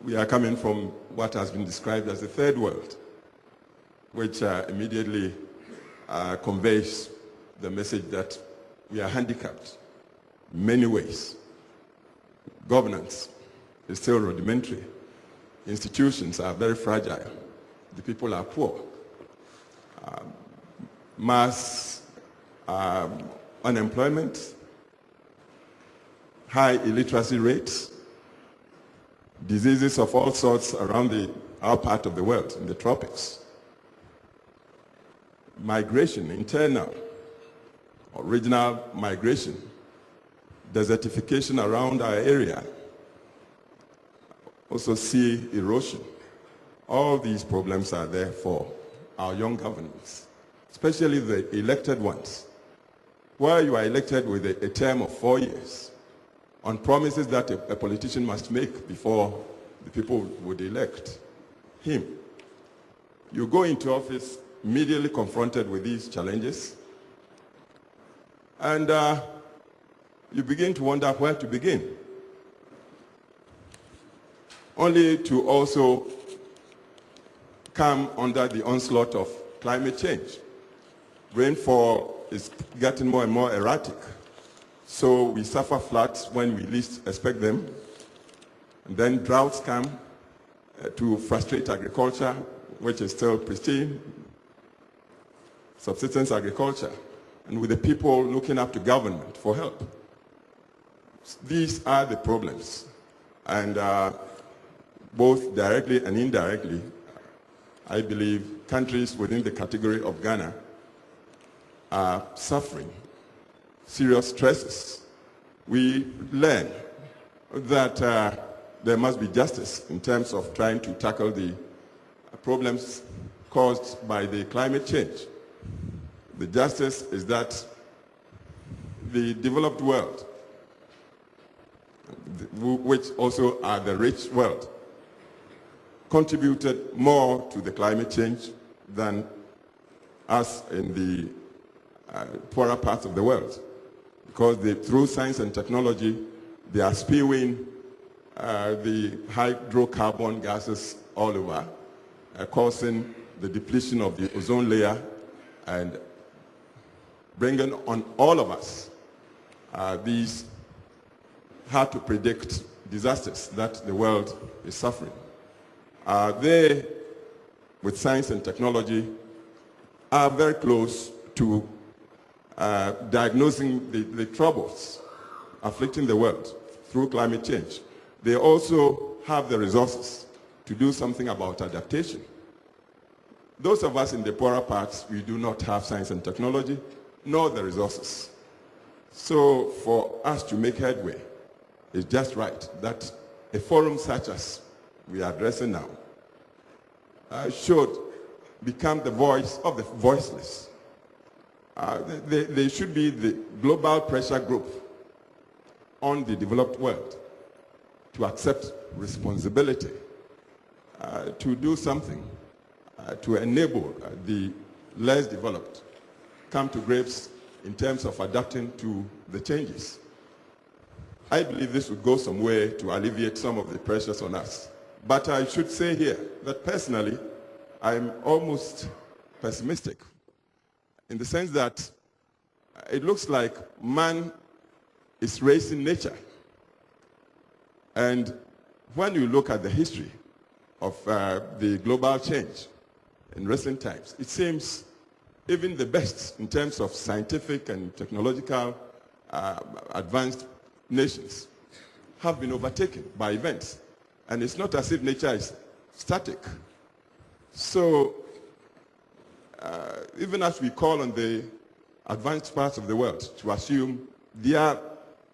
we are coming from what has been described as the third world, which immediately conveys the message that we are handicapped in many ways. Governance is still rudimentary. Institutions are very fragile. The people are poor. Mass unemployment, high illiteracy rates, diseases of all sorts around our part of the world, in the tropics. Migration, internal or regional migration, desertification around our area, also sea erosion. All these problems are there for our young governments, especially the elected ones. Where you are elected with a term of 4 years, on promises that a politician must make before the people would elect him. You go into office immediately confronted with these challenges, and you begin to wonder where to begin, only to also come under the onslaught of climate change. Rainfall is getting more and more erratic. So we suffer floods when we least expect them. And then droughts come to frustrate agriculture, which is still pristine, subsistence agriculture, and with the people looking up to government for help. These are the problems. And both directly and indirectly, I believe countries within the category of Ghana are suffering serious stresses. We learn that there must be justice in terms of trying to tackle the problems caused by the climate change. The justice is that the developed world, which also are the rich world, contributed more to the climate change than us in the poorer parts of the world. Because through science and technology, they are spewing the hydrocarbon gases all over, causing the depletion of the ozone layer and bringing on all of us these hard to predict disasters that the world is suffering. They, with science and technology, are very close to diagnosing the troubles afflicting the world through climate change. They also have the resources to do something about adaptation. Those of us in the poorer parts, we do not have science and technology, nor the resources. So for us to make headway, it's just right that a forum such as we are addressing now should become the voice of the voiceless. They should be the global pressure group on the developed world to accept responsibility, to do something, to enable the less developed come to grips in terms of adapting to the changes. I believe this would go some way to alleviate some of the pressures on us. But I should say here that personally, I'm almost pessimistic in the sense that it looks like man is racing nature. And when you look at the history of the global change in recent times, it seems even the best in terms of scientific and technological advanced nations have been overtaken by events. And it's not as if nature is static. So even as we call on the advanced parts of the world to assume their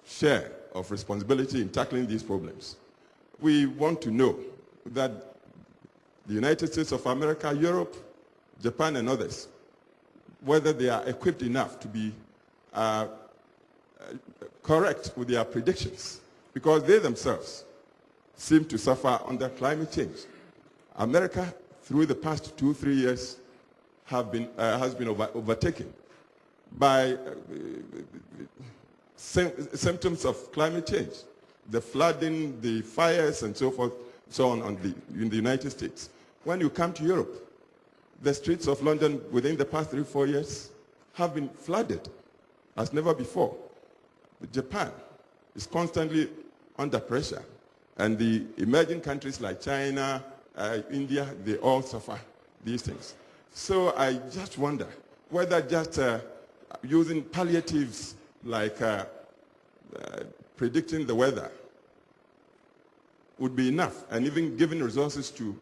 share of responsibility in tackling these problems, we want to know that the United States of America, Europe, Japan, and others, whether they are equipped enough to be correct with their predictions, because they themselves seem to suffer under climate change. America, through the past 2-3 years, has been overtaken by symptoms of climate change. the flooding, the fires, and so forth, so on in the United States. When you come to Europe, the streets of London within the past 3-4 years have been flooded as never before. Japan is constantly under pressure, and the emerging countries like China, India, they all suffer these things. So I just wonder whether just using palliatives like predicting the weather would be enough, and even giving resources to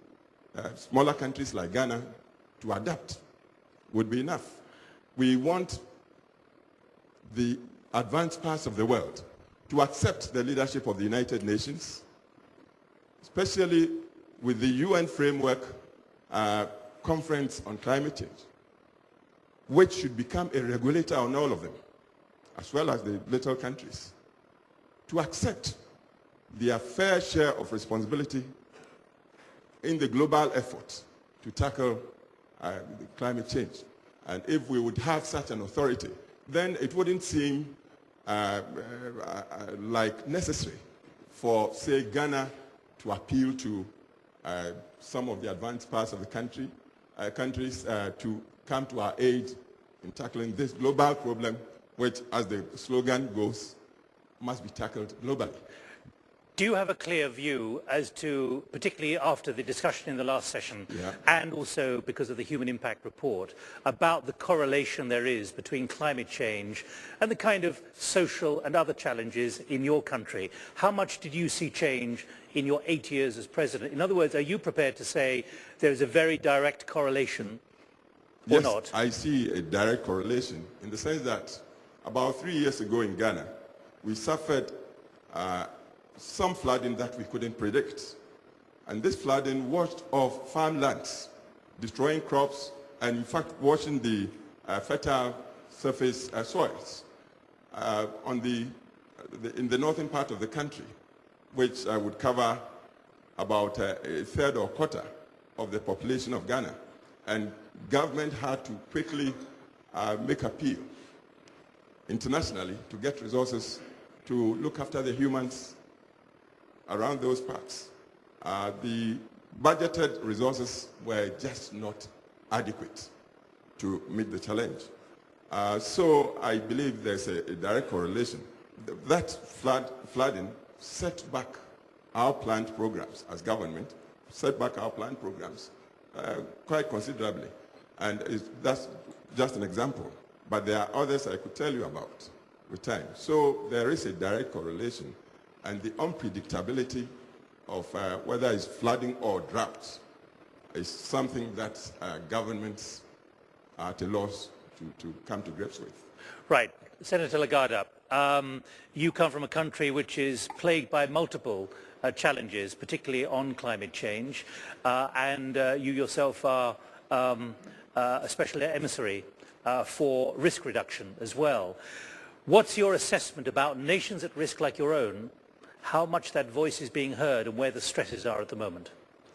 smaller countries like Ghana to adapt would be enough. We want the advanced parts of the world to accept the leadership of the United Nations, especially with the UN framework conference on climate change, which should become a regulator on all of them, as well as the little countries, to accept their fair share of responsibility in the global effort to tackle the climate change. And if we would have such an authority, then it wouldn't seem like necessary for, say, Ghana to appeal to some of the advanced parts of the countries to come to our aid in tackling this global problem, which, as the slogan goes, must be tackled globally. Do you have a clear view as to, particularly after the discussion in the last session, and also because of the Human Impact Report, about the correlation there is between climate change and the kind of social and other challenges in your country? How much did you see change in your 8 years as president? In other words, are you prepared to say there is a very direct correlation or not? Yes, I see a direct correlation in the sense that about 3 years ago in Ghana, we suffered some flooding that we couldn't predict. And this flooding washed off farmlands, destroying crops, and in fact washing the fertile surface soils in the northern part of the country, which would cover about a third or quarter of the population of Ghana. And government had to quickly make appeal internationally to get resources to look after the humans around those parts. The budgeted resources were just not adequate to meet the challenge. So I believe there's a direct correlation. That flooding set back our planned programs as government, set back our planned programs quite considerably. And that's just an example. But there are others I could tell you about with time. So there is a direct correlation. And the unpredictability of whether it's flooding or drought is something that governments are at a loss to come to grips with. Right. Senator Legarda, you come from a country which is plagued by multiple challenges, particularly on climate change, and you yourself are a special emissary for risk reduction as well. What's your assessment about nations at risk like your own, how much that voice is being heard and where the stresses are at the moment?